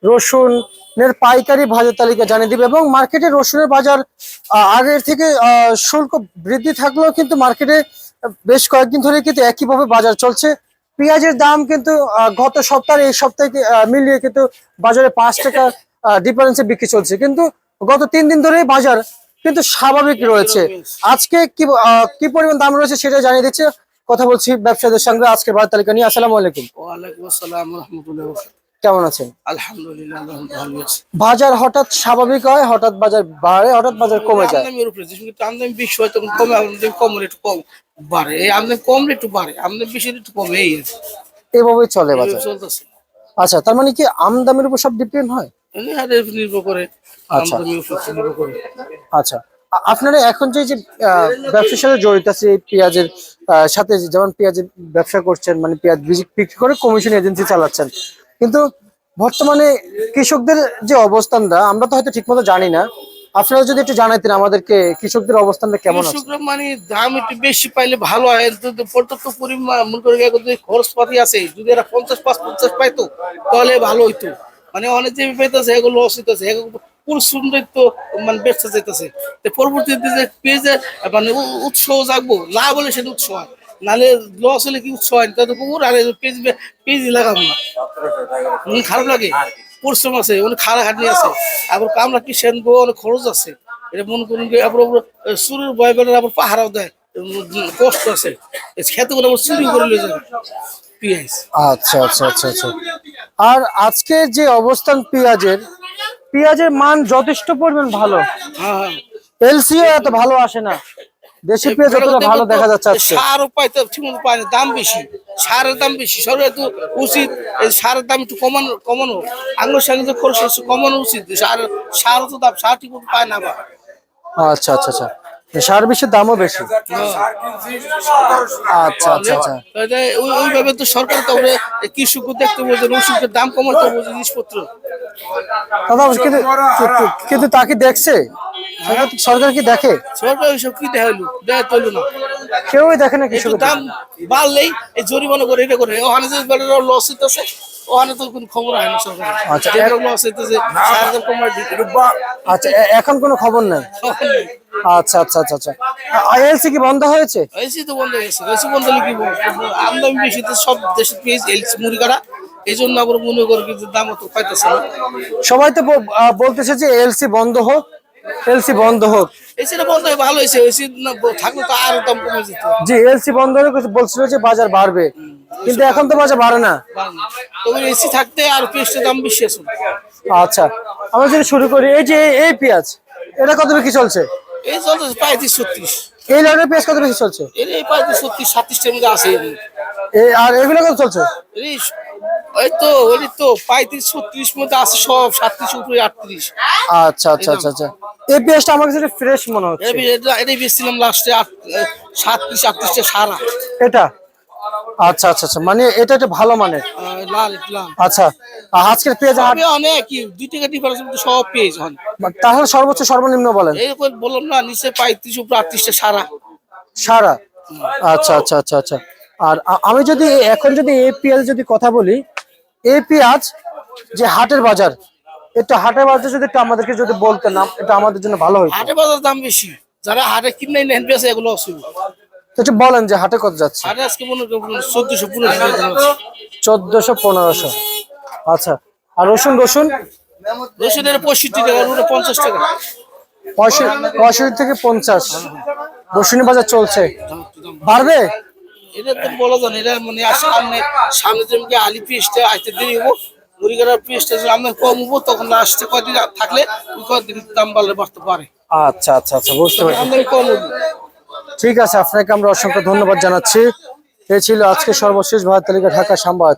রসুনের পাইকারি বাজার তালিকা জানিয়ে দিবে এবং মার্কেটে রসুনের বাজার আগের থেকে শুল্ক বৃদ্ধি থাকলেও কিন্তু মার্কেটে বেশ কয়েকদিন ধরে কিন্তু একইভাবে বাজার চলছে। পেঁয়াজের দাম কিন্তু গত সপ্তাহে এই সপ্তাহে মিলিয়ে কিন্তু বাজারে 5 টাকা ডিফারেন্সে বিক্রি চলছে, কিন্তু গত 3 দিন ধরে বাজার কিন্তু স্বাভাবিক রয়েছে। আজকে কি পরিমাণ দাম রয়েছে সেটা জানিয়ে দিচ্ছে। কথা বলছি ব্যবসায়ীদের সঙ্গে আজকের বাজার তালিকা নিয়ে। আসসালামু আলাইকুম। ওয়ালাইকুম আসসালাম রাহমাতুল্লাহি ওয়া বারাকাতুহু। কেমন আছেন? আলহামদুলিল্লাহ ভালো আছি। বাজার হঠাৎ স্বাভাবিক হয়, হঠাৎ বাজার বাড়ে, হঠাৎ বাজার কমে যায়। আমদানির উপরে যেমন আমদানি বেশি হয় তখন কমে, আমদানি কম হলে একটু কম বাড়ে, এই আমদানি কমলে একটু বাড়ে, আমদানি বেশি হলে একটু কমে, এই এভাবেই চলে বাজার। চলতেছে। আচ্ছা, তার মানে কি আমদানির উপর সব ডিপেন্ড হয়? নির্ভর করে, আচ্ছা আমদানির উপর নির্ভর করে। আচ্ছা, আপনারা এখন যে ব্যবসার সাথে জড়িত আছে এই পেঁয়াজের সাথে, যেমন পেঁয়াজের ব্যবসা করছেন, মানে পেঁয়াজ বিক্রি করে কমিশন এজেন্সি চালাচ্ছেন, কিন্তু বর্তমানে কৃষকদের যে অবস্থানটা আমরা তো হয়তো ঠিকমতো জানি না। আপনারা যদি একটু জানাইতেন আমাদেরকে কৃষকদের অবস্থানটা কেমন আছে। কৃষকরা মানে দাম একটু বেশি পাইলে ভালো হয়, পর্যাপ্ত পরিমাণ মনে করে খরচপাতি আছে, যদি এরা 50 পাইতো তাহলে ভালো হইতো। মানে অনেক যে পেতেছে এগুলো লস হইতেছে, পরিশ্রম তো মানে ব্যবসা যেতেছে, পরবর্তীতে যে পেঁয়াজে মানে উৎসাহ জাগবো, লাভ হলে সেটা উৎসাহ হয়, নাহলে লস হলে কি উৎসাহ হয় তাদের কুকুর আর পেঁয়াজ লাগাবো না, খারাপ লাগে। পরিশ্রম আছে, অনেক খাটাখাটনি আছে, আবার কামলা কি সেনবো, অনেক খরচ আছে। এটা মনে করুন চুরির ভয় পেলে আবার পাহারাও দেয়, কষ্ট আছে, খেতে করে আবার চুরি করে নিয়ে যাবে পেঁয়াজ। আচ্ছা আচ্ছা আচ্ছা আচ্ছা। আর আজকের যে অবস্থান পেঁয়াজের মান যথেষ্ট পরিমাণ ভালো। হ্যাঁ, এলসিও এত ভালো আসে না, দেশি পেঁয়াজ যতটা ভালো দেখা যাচ্ছে আজকে। সারও পাইতে ঠিকমতো পায় না, দাম বেশি, সারের দাম বেশি। সরকার তো উচিত এই সারের দাম একটু কমানো, আঙুর সঙ্গে যে খরচ কমানো উচিত। সারও তো দাম, সার ঠিক মতো পায় না আবার। আচ্ছা আচ্ছা আচ্ছা, সার বিষের দামও বেশি। আচ্ছা আচ্ছা আচ্ছা। ওইভাবে তো সরকার তো কৃষক দেখতে বলছে, ওষুধের দাম কমাতে বলছে, জিনিসপত্র। দাদা কিন্তু তা কি দেখছে সরকার? কি দেখে সরকার? ওইসব কি দেখাইলো, দেয় তৈল না, কেউই দেখে না। একটু দাম বাড়লেই এই জরিমানা করে, এটা করে, ওখানে যে লস হইতেছে ওখানে তো কোনো খবর হয় না সরকার। আচ্ছা, লস হইতেছে, আচ্ছা, এখন কোনো খবর নাই। আচ্ছা আচ্ছা আচ্ছা আচ্ছা। এলসি কি বন্ধ হয়েছে? এলসি তো বন্ধ হয়েছে, এলসি বন্ধ হলে কি আমদানি বেশি তো সব দেশে পেঁয়াজ এলসি মুড়ি কাটা, এই জন্য আবার মনে করি যে দাম অত পাইতেছে না। সবাই তো বলতেছে যে এলসি বন্ধ হোক, এলসি বন্ধ হোক। এলসিটা বন্ধ হয়ে ভালো হয়েছে, এলসি থাকলে তো আরো দাম কমে যেত। জি, এলসি বন্ধ হলে বলছিল যে বাজার বাড়বে, কিন্তু এখন তো বাজার বাড়ে না। তবে এসি থাকতে আর পেঁয়াজের দাম বেশি আছে। আচ্ছা, আমরা যদি শুরু করি, এই যে এই পেঁয়াজ, এটা কত বিক্রি চলছে? এই চলতেছে 35-36। এই লাইনের পেঁয়াজ কত বিক্রি চলছে? এই 35-36-37 মধ্যে আছে। আর এগুলো কত চলছে? ওই তো 35-36 মধ্যে আছে, সব 37 উপরে 38। আচ্ছা আচ্ছা আচ্ছা আচ্ছা। এই পেঁয়াজটা আমার কাছে ফ্রেশ মনে হচ্ছে। এটাই বেচছিলাম লাস্টে 37-38 সারা। এটা আচ্ছা আচ্ছা আচ্ছা, মানে এটা একটা ভালো মানের লাল। আচ্ছা, আজকের পেঁয়াজ অনেক 2 টাকা ডিফারেন্স সব পেঁয়াজ হন। তাহলে সর্বোচ্চ সর্বনিম্ন বলেন। এই বললাম না, নিচে 35 উপরে 38 সারা। আচ্ছা আচ্ছা আচ্ছা আচ্ছা। আর আমি যদি এখন এই পেঁয়াজ যদি কথা বলি, এই পেঁয়াজ যে হাটের বাজার, হাটের বাজার যদি একটু আমাদেরকে যদি বলতেন, এটা আমাদের জন্য ভালো হতো। হাটের বাজার দাম বেশি, যারা হাটে কিনে নেন বেশি, এগুলো অসুবিধা। একটু বলেন যে হাটে কত যাচ্ছে? হাটে আজকে মনে করেন 1400-1500। আচ্ছা, আর রসুনের 65 টাকা, 50 টাকা। 65 থেকে 50 রসুনের বাজার চলছে। বাড়বে এটা তো বলা যায় না, এটা মানে সামনে যেমন আলি পেঁয়াজটা আসতে দেরি হবো, মুড়িগাড়ার পেঁয়াজটা আমরা কম হবো, তখন লাস্টে কয়দিন থাকলে কয়দিন দাম বাড়তে পারে। আচ্ছা আচ্ছা আচ্ছা, বুঝতে পারছি। আমদানি কম হবো। ঠিক আছে, আপনাকে আমরা অসংখ্য ধন্যবাদ জানাচ্ছি। এই ছিল আজকে সর্বশেষ বাজার তালিকা ঢাকা সংবাদ।